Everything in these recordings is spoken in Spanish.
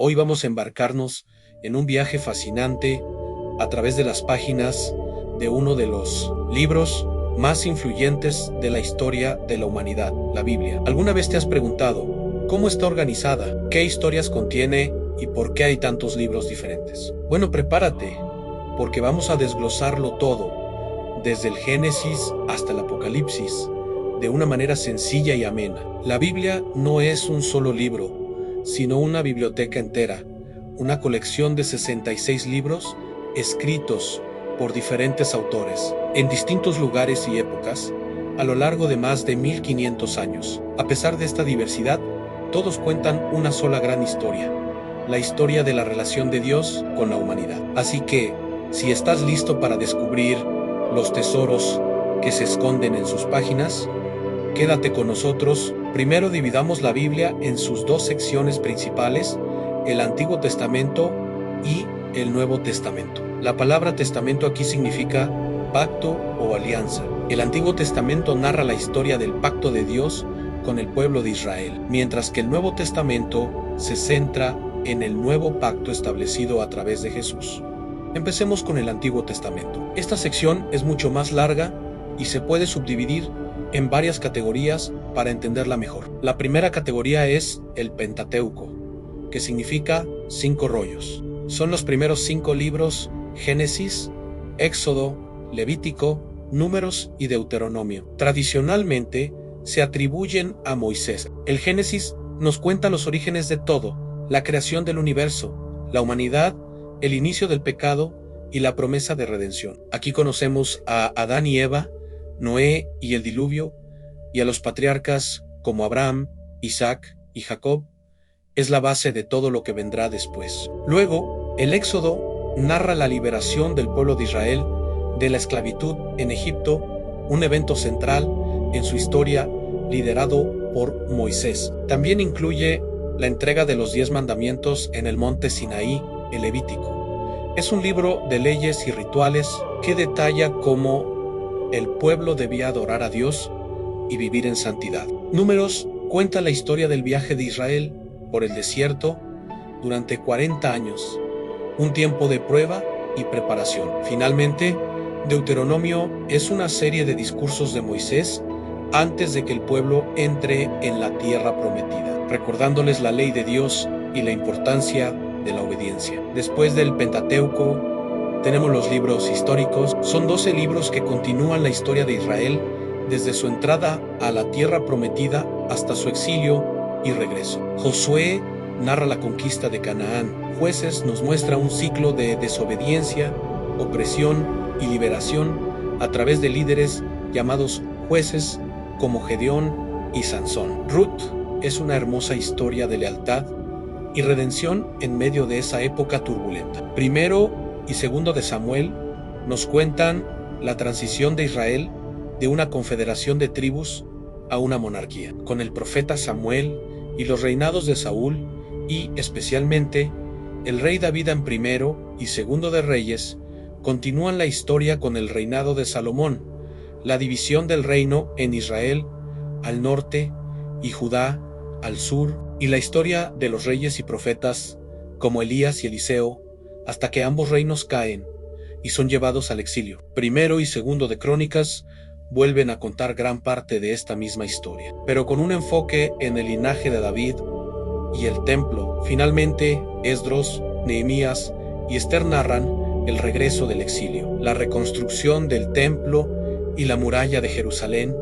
Hoy vamos a embarcarnos en un viaje fascinante a través de las páginas de uno de los libros más influyentes de la historia de la humanidad, la Biblia. ¿Alguna vez te has preguntado cómo está organizada, qué historias contiene y por qué hay tantos libros diferentes? Bueno, prepárate, porque vamos a desglosarlo todo, desde el Génesis hasta el Apocalipsis, de una manera sencilla y amena. La Biblia no es un solo libro, sino una biblioteca entera, una colección de 66 libros escritos por diferentes autores, en distintos lugares y épocas, a lo largo de más de 1500 años. A pesar de esta diversidad, todos cuentan una sola gran historia, la historia de la relación de Dios con la humanidad. Así que, si estás listo para descubrir los tesoros que se esconden en sus páginas, quédate con nosotros. Primero dividamos la Biblia en sus dos secciones principales, el Antiguo Testamento y el Nuevo Testamento. La palabra testamento aquí significa pacto o alianza. El Antiguo Testamento narra la historia del pacto de Dios con el pueblo de Israel, mientras que el Nuevo Testamento se centra en el nuevo pacto establecido a través de Jesús. Empecemos con el Antiguo Testamento. Esta sección es mucho más larga y se puede subdividir en varias categorías para entenderla mejor. La primera categoría es el Pentateuco, que significa 5 rollos. Son los primeros 5 libros: Génesis, Éxodo, Levítico, Números y Deuteronomio. Tradicionalmente se atribuyen a Moisés. El Génesis nos cuenta los orígenes de todo: la creación del universo, la humanidad, el inicio del pecado y la promesa de redención. Aquí conocemos a Adán y Eva, Noé y el diluvio, y a los patriarcas como Abraham, Isaac y Jacob. Es la base de todo lo que vendrá después. Luego, el Éxodo narra la liberación del pueblo de Israel de la esclavitud en Egipto, un evento central en su historia liderado por Moisés. También incluye la entrega de los 10 mandamientos en el monte Sinaí, el Levítico. Es un libro de leyes y rituales que detalla cómo el pueblo debía adorar a Dios y vivir en santidad. Números cuenta la historia del viaje de Israel por el desierto durante 40 años, un tiempo de prueba y preparación. Finalmente, Deuteronomio es una serie de discursos de Moisés antes de que el pueblo entre en la tierra prometida, recordándoles la ley de Dios y la importancia de la obediencia. Después del Pentateuco, tenemos los libros históricos. Son 12 libros que continúan la historia de Israel desde su entrada a la tierra prometida hasta su exilio y regreso. Josué narra la conquista de Canaán. Jueces nos muestra un ciclo de desobediencia, opresión y liberación a través de líderes llamados jueces como Gedeón y Sansón. Ruth es una hermosa historia de lealtad y redención en medio de esa época turbulenta. Primero y segundo de Samuel nos cuentan la transición de Israel de una confederación de tribus a una monarquía, con el profeta Samuel y los reinados de Saúl y, especialmente, el rey David en primero y segundo de Reyes. Continúan la historia con el reinado de Salomón, la división del reino en Israel al norte y Judá al sur, y la historia de los reyes y profetas como Elías y Eliseo, hasta que ambos reinos caen y son llevados al exilio. Primero y segundo de Crónicas vuelven a contar gran parte de esta misma historia, pero con un enfoque en el linaje de David y el templo. Finalmente, Esdros, Nehemías y Esther narran el regreso del exilio, la reconstrucción del templo y la muralla de Jerusalén,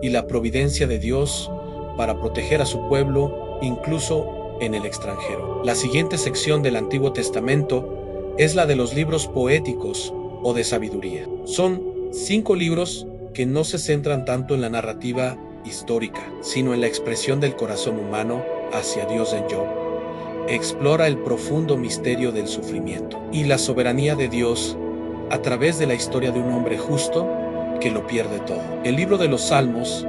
y la providencia de Dios para proteger a su pueblo incluso en el extranjero. La siguiente sección del Antiguo Testamento es la de los libros poéticos o de sabiduría. Son 5 libros que no se centran tanto en la narrativa histórica, sino en la expresión del corazón humano hacia Dios en Job. Explora el profundo misterio del sufrimiento y la soberanía de Dios a través de la historia de un hombre justo que lo pierde todo. El libro de los Salmos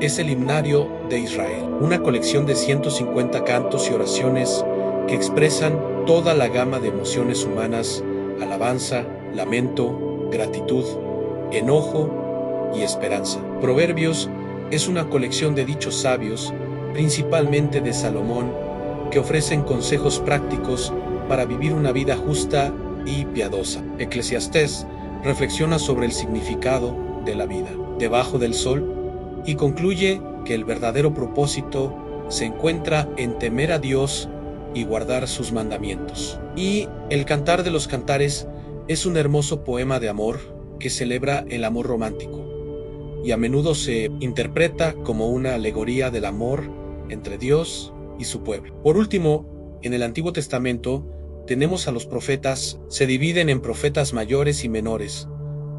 es el himnario de Israel, una colección de 150 cantos y oraciones que expresan toda la gama de emociones humanas: alabanza, lamento, gratitud, enojo y esperanza. Proverbios es una colección de dichos sabios, principalmente de Salomón, que ofrecen consejos prácticos para vivir una vida justa y piadosa. Eclesiastés reflexiona sobre el significado de la vida debajo del sol y concluye que el verdadero propósito se encuentra en temer a Dios y guardar sus mandamientos. Y el Cantar de los Cantares es un hermoso poema de amor que celebra el amor romántico y a menudo se interpreta como una alegoría del amor entre Dios y su pueblo. Por último, en el Antiguo Testamento tenemos a los profetas. Se dividen en profetas mayores y menores,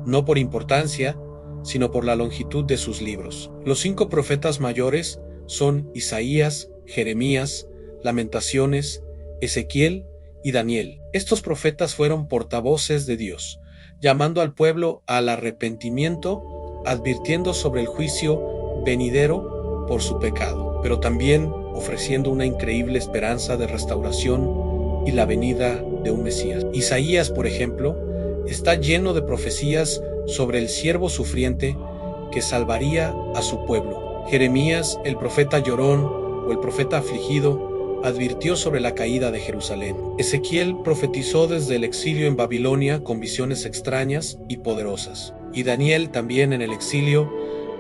no por importancia, sino por la longitud de sus libros. Los 5 profetas mayores son Isaías, Jeremías, Lamentaciones, Ezequiel y Daniel. Estos profetas fueron portavoces de Dios, llamando al pueblo al arrepentimiento, advirtiendo sobre el juicio venidero por su pecado, pero también ofreciendo una increíble esperanza de restauración y la venida de un Mesías. Isaías, por ejemplo, está lleno de profecías sobre el siervo sufriente que salvaría a su pueblo. Jeremías, el profeta llorón o el profeta afligido, advirtió sobre la caída de Jerusalén. Ezequiel profetizó desde el exilio en Babilonia con visiones extrañas y poderosas. Y Daniel, también en el exilio,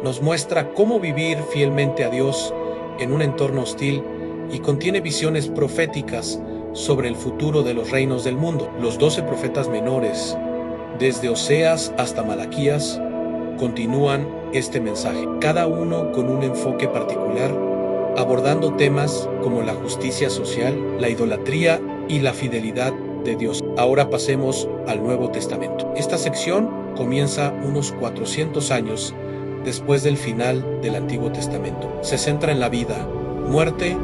nos muestra cómo vivir fielmente a Dios en un entorno hostil y contiene visiones proféticas sobre el futuro de los reinos del mundo. Los 12 profetas menores, desde Oseas hasta Malaquías, continúan este mensaje, cada uno con un enfoque particular, abordando temas como la justicia social, la idolatría y la fidelidad de Dios. Ahora pasemos al Nuevo Testamento. Esta sección comienza unos 400 años después del final del Antiguo Testamento. Se centra en la vida, muerte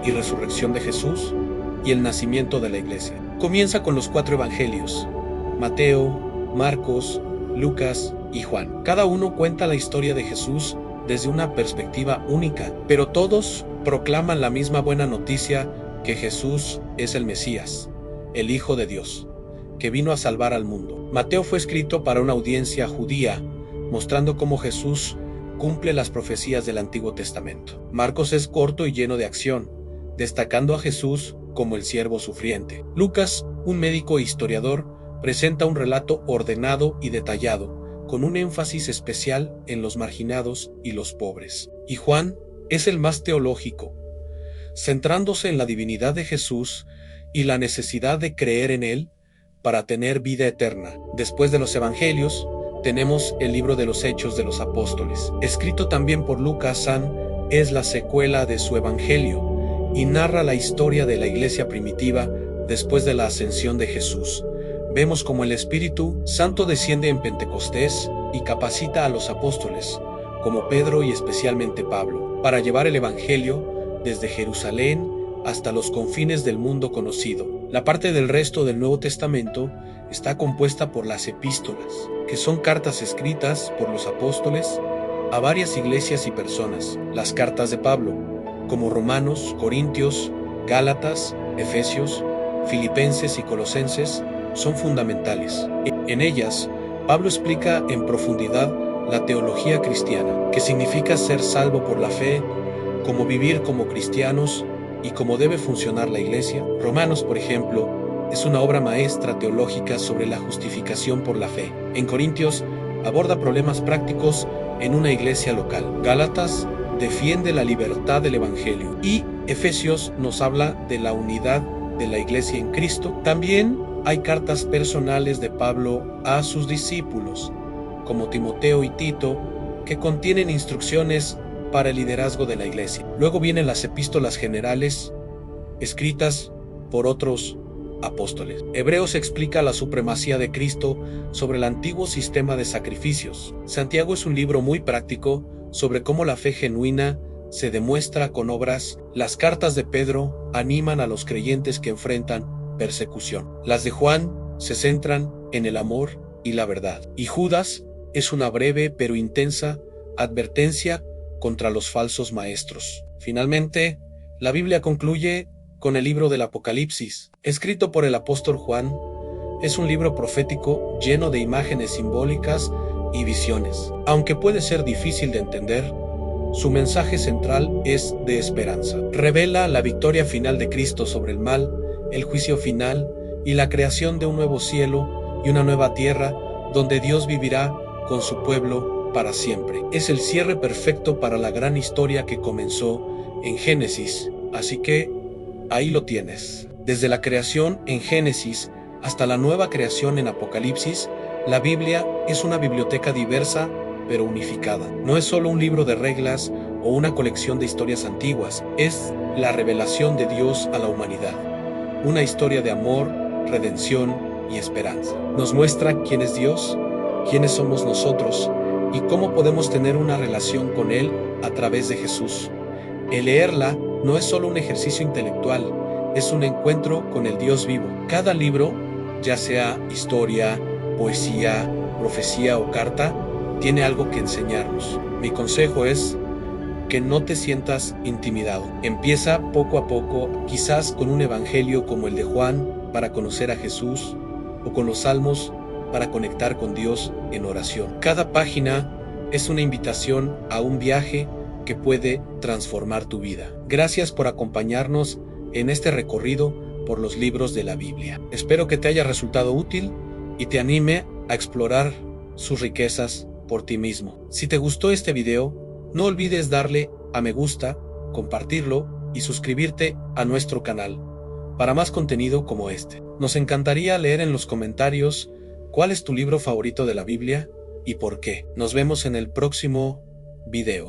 y resurrección de Jesús y el nacimiento de la Iglesia. Comienza con los 4 evangelios: Mateo, Marcos, Lucas y Juan. Cada uno cuenta la historia de Jesús desde una perspectiva única, pero todos proclaman la misma buena noticia, que Jesús es el Mesías, el Hijo de Dios, que vino a salvar al mundo. Mateo fue escrito para una audiencia judía, mostrando cómo Jesús cumple las profecías del Antiguo Testamento. Marcos es corto y lleno de acción, destacando a Jesús como el siervo sufriente. Lucas, un médico e historiador, presenta un relato ordenado y detallado, con un énfasis especial en los marginados y los pobres. Y Juan es el más teológico, centrándose en la divinidad de Jesús y la necesidad de creer en él para tener vida eterna. Después de los evangelios, tenemos el libro de los Hechos de los Apóstoles. Escrito también por Lucas, San es la secuela de su evangelio y narra la historia de la iglesia primitiva después de la ascensión de Jesús. Vemos cómo el Espíritu Santo desciende en Pentecostés y capacita a los apóstoles, como Pedro y especialmente Pablo, para llevar el Evangelio desde Jerusalén hasta los confines del mundo conocido. La parte del resto del Nuevo Testamento está compuesta por las epístolas, que son cartas escritas por los apóstoles a varias iglesias y personas. Las cartas de Pablo, como Romanos, Corintios, Gálatas, Efesios, Filipenses y Colosenses, son fundamentales. En ellas, Pablo explica en profundidad la teología cristiana, que significa ser salvo por la fe, cómo vivir como cristianos y cómo debe funcionar la iglesia. Romanos, por ejemplo, es una obra maestra teológica sobre la justificación por la fe. En Corintios, aborda problemas prácticos en una iglesia local. Gálatas defiende la libertad del Evangelio. Y Efesios nos habla de la unidad de la iglesia en Cristo. También hay cartas personales de Pablo a sus discípulos, como Timoteo y Tito, que contienen instrucciones para el liderazgo de la iglesia. Luego vienen las epístolas generales, escritas por otros apóstoles. Hebreos explica la supremacía de Cristo sobre el antiguo sistema de sacrificios. Santiago es un libro muy práctico sobre cómo la fe genuina se demuestra con obras. Las cartas de Pedro animan a los creyentes que enfrentan persecución. Las de Juan se centran en el amor y la verdad. Y Judas es una breve pero intensa advertencia contra los falsos maestros. Finalmente, la Biblia concluye con el libro del Apocalipsis, escrito por el apóstol Juan. Es un libro profético lleno de imágenes simbólicas y visiones. Aunque puede ser difícil de entender, Su mensaje central es de esperanza. Revela la victoria final de Cristo sobre el mal, el juicio final y la creación de un nuevo cielo y una nueva tierra donde Dios vivirá con su pueblo para siempre. Es el cierre perfecto para la gran historia que comenzó en Génesis, así que ahí lo tienes. Desde la creación en Génesis hasta la nueva creación en Apocalipsis, la Biblia es una biblioteca diversa pero unificada. No es solo un libro de reglas o una colección de historias antiguas, es la revelación de Dios a la humanidad. Una historia de amor, redención y esperanza. Nos muestra quién es Dios, quiénes somos nosotros y cómo podemos tener una relación con Él a través de Jesús. El leerla no es solo un ejercicio intelectual, es un encuentro con el Dios vivo. Cada libro, ya sea historia, poesía, profecía o carta, tiene algo que enseñarnos. Mi consejo es que no te sientas intimidado. Empieza poco a poco, quizás con un evangelio como el de Juan para conocer a Jesús, o con los salmos para conectar con Dios en oración. Cada página es una invitación a un viaje que puede transformar tu vida. Gracias por acompañarnos en este recorrido por los libros de la Biblia. Espero que te haya resultado útil y te anime a explorar sus riquezas por ti mismo. Si te gustó este video, no olvides darle a me gusta, compartirlo y suscribirte a nuestro canal para más contenido como este. Nos encantaría leer en los comentarios cuál es tu libro favorito de la Biblia y por qué. Nos vemos en el próximo video.